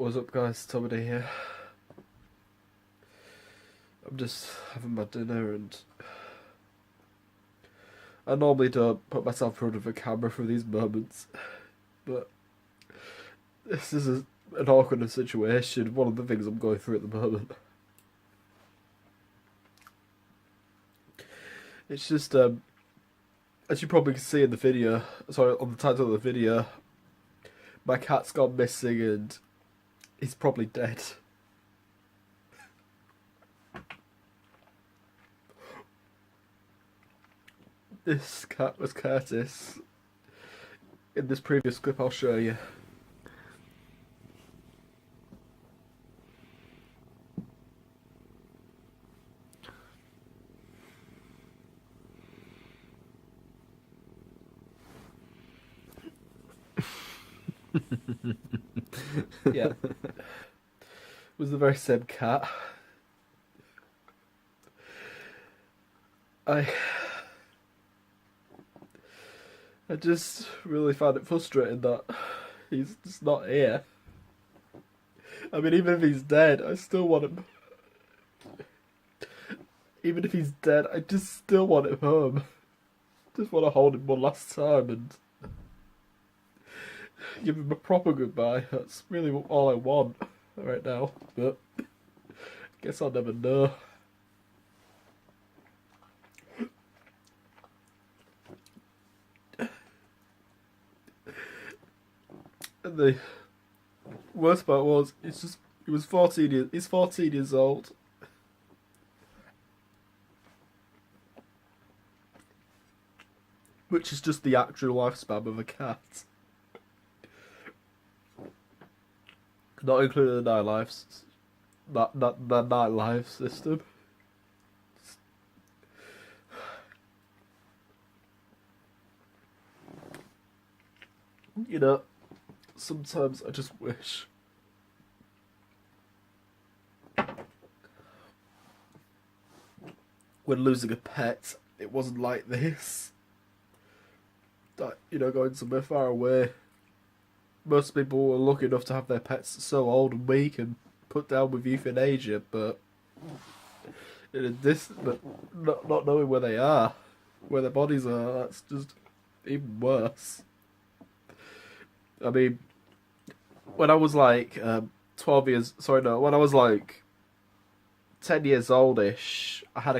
What's up, guys? Tomedy here. I'm just having my dinner, and I normally don't put myself in front of a camera for these moments, but this is an awkward situation. One of the things I'm going through at the moment. It's just, as you probably can see in the video, sorry, on the title of the video, my cat's gone missing and he's probably dead. This cat was Curtis. In this previous clip I'll show you. Yeah. It was the very same cat. I just really found it frustrating that he's just not here. I mean, even if he's dead, I still want him. Even if he's dead, I just still want him home. Just want to hold him one last time and give him a proper goodbye. That's really all I want right now. But I guess I'll never know. And the worst part was, he was 14 years, he's 14 years old. Which is just the actual lifespan of a cat. Not including the night life system. You know, sometimes I just wish when losing a pet, it wasn't like this. That, you know, going somewhere far away. Most people were lucky enough to have their pets so old and weak and put down with euthanasia, but not knowing where they are, where their bodies are, that's just even worse. I mean, when I was like when I was like 10 years oldish, I had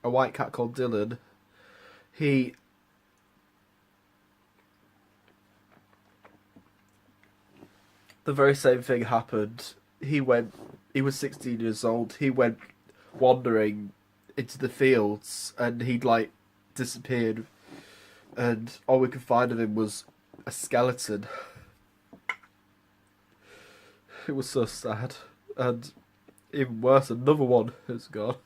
a white cat called Dylan. The very same thing happened. He was 16 years old, he went wandering into the fields and he'd like disappeared, and all we could find of him was a skeleton. It was so sad. And even worse, another one has gone.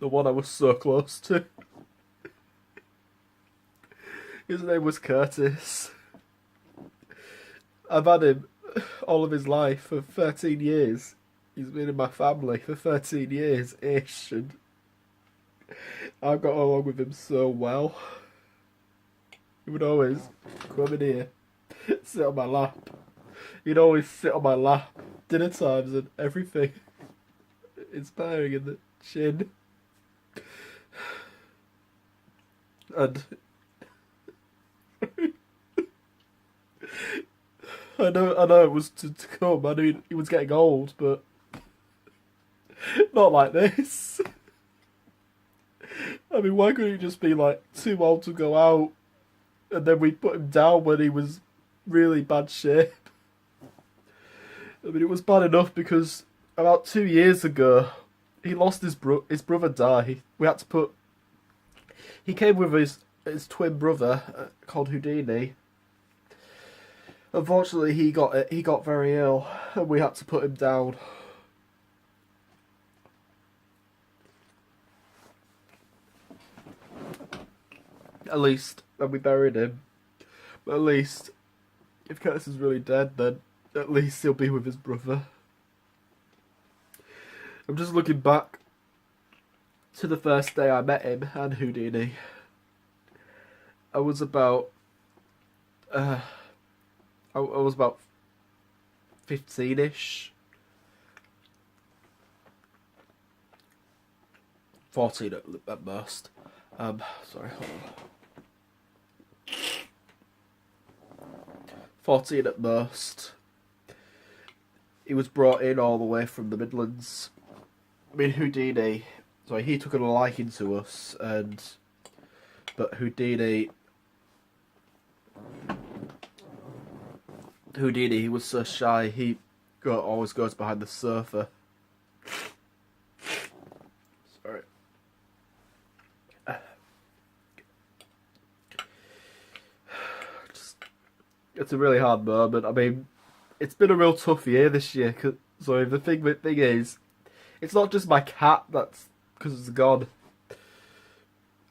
The one I was so close to. His name was Curtis. I've had him all of his life for 13 years. He's been in my family for 13 years-ish, and I've got along with him so well. He would always come in here, sit on my lap. He'd always sit on my lap, dinner times and everything. Inspiring in the chin. And I know it was to come. I mean, he was getting old, but not like this. I mean, why couldn't he just be like too old to go out, and then we put him down when he was really bad shape? I mean, it was bad enough because about 2 years ago, he lost his brother died. We had to put. He came with his twin brother called Houdini. Unfortunately, he got very ill, and we had to put him down. At least, and we buried him. But at least, if Curtis is really dead, then at least he'll be with his brother. I'm just looking back to the first day I met him and Houdini. I was about Uh, I was about 15-ish. 14 at most. Sorry, hold on. 14 at most. He was brought in all the way from the Midlands. I mean, Houdini. Sorry, he took a liking to us, but Houdini, he was so shy. He always goes behind the sofa. Sorry. It's a really hard moment. I mean, it's been a real tough year this year. So the thing is, it's not just my cat that's because it's gone.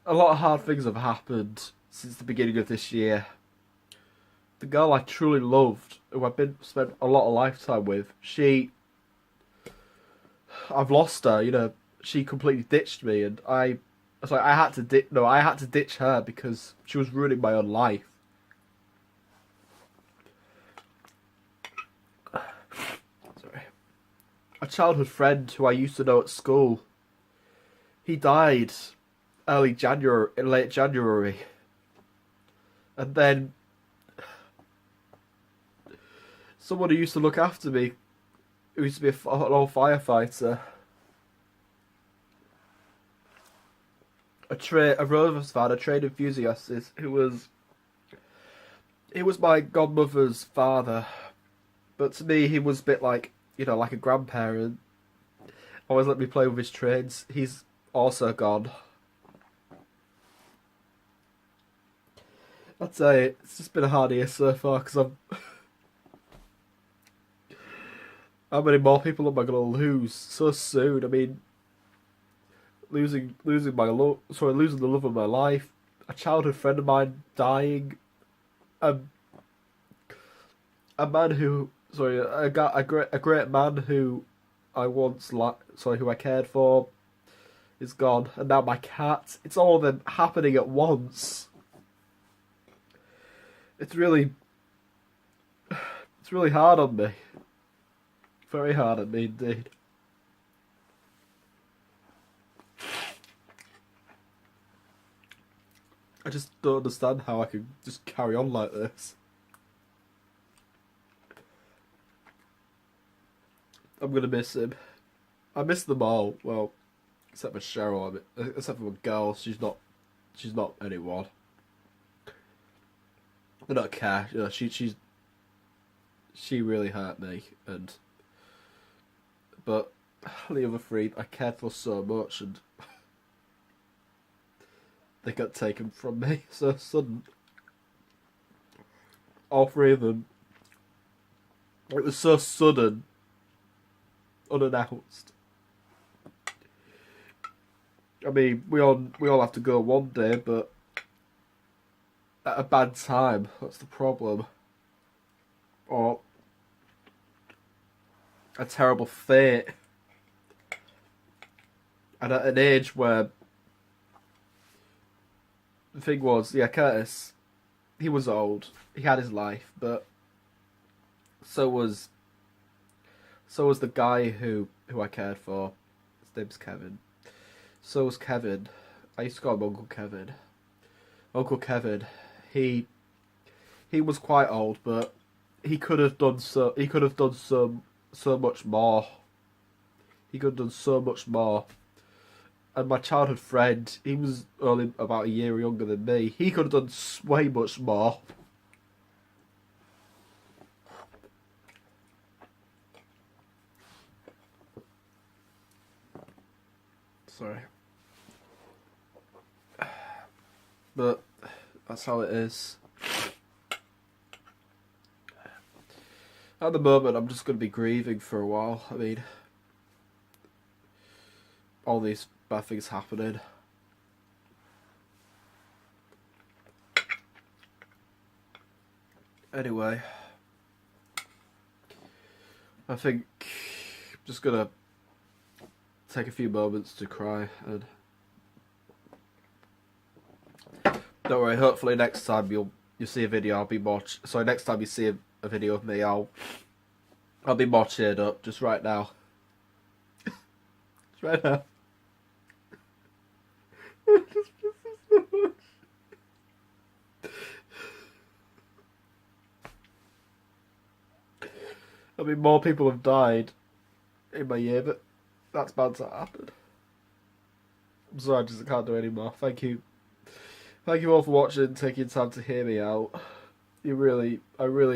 A lot of hard things have happened since the beginning of this year. The girl I truly loved, who I've spent a lot of lifetime with, I've lost her. You know, she completely ditched me, and I had to ditch her because she was ruining my own life. Sorry. A childhood friend who I used to know at school, he died late January, and then someone who used to look after me, who used to be an old firefighter, a Rovers fan, a trained enthusiast, he was my godmother's father, but to me he was a bit like, you know, like a grandparent. Always let me play with his trains. He's also gone. I'd say it's just been a hard year so far because how many more people am I going to lose so soon? I mean, losing the love of my life, a childhood friend of mine dying, a man who, a great man who I who I cared for, is gone, and now my cat. It's all of them happening at once. It's really hard on me. Very hard on me indeed. I just don't understand how I can just carry on like this. I'm gonna miss him. I miss them all. Well, except for Cheryl. Except for my girl. She's not anyone. I don't care. You know, she really hurt me, but the other three I cared for so much, and they got taken from me so sudden. All three of them. It was so sudden, unannounced. I mean, we all have to go one day, but at a bad time. That's the problem. Or a terrible fate. And at an age where the thing was, yeah, Curtis, he was old. He had his life, but so was the guy who I cared for. His name's Kevin. So was Kevin. I used to call him Uncle Kevin. Uncle Kevin. He was quite old, but he could have done so much more. He could have done so much more. And my childhood friend, he was only about a year younger than me. He could have done way much more. Sorry. But that's how it is. At the moment, I'm just going to be grieving for a while. I mean, all these bad things happening. Anyway, I think I'm just going to take a few moments to cry, and don't worry, hopefully next time you'll you see a video, I'll be more. So next time you see a video of me, I'll be more cheered up. Just right now. Just right now. Just so much. I mean, more people have died in my year, but that's bound to happen. I'm sorry, I just can't do any more. Thank you. Thank you all for watching, taking time to hear me out. I really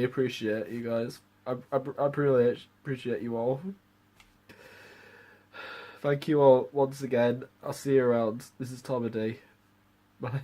appreciate you guys. I really appreciate you all. Thank you all once again. I'll see you around. This is Tomedy. Bye.